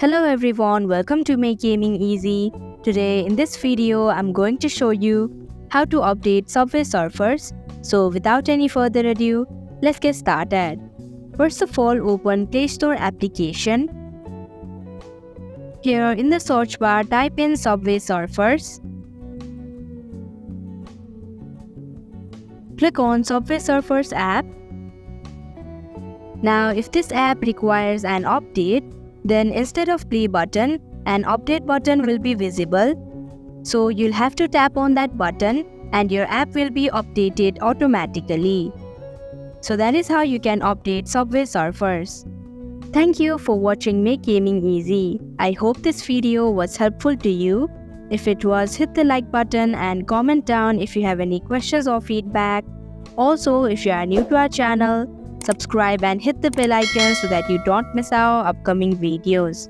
Hello everyone, welcome to Make Gaming Easy. Today in this video, I'm going to show you how to update Subway Surfers. So without any further ado, let's get started. First of all, open Play Store application. Here in the search bar, type in Subway Surfers. Click on Subway Surfers app. Now if this app requires an update, then instead of play button, an update button will be visible. So you'll have to tap on that button and your app will be updated automatically. So that is how you can update Subway Surfers. Thank you for watching Make Gaming Easy. I hope this video was helpful to you. If it was, hit the like button and comment down if you have any questions or feedback. Also, if you are new to our channel, subscribe and hit the bell icon so that you don't miss our upcoming videos.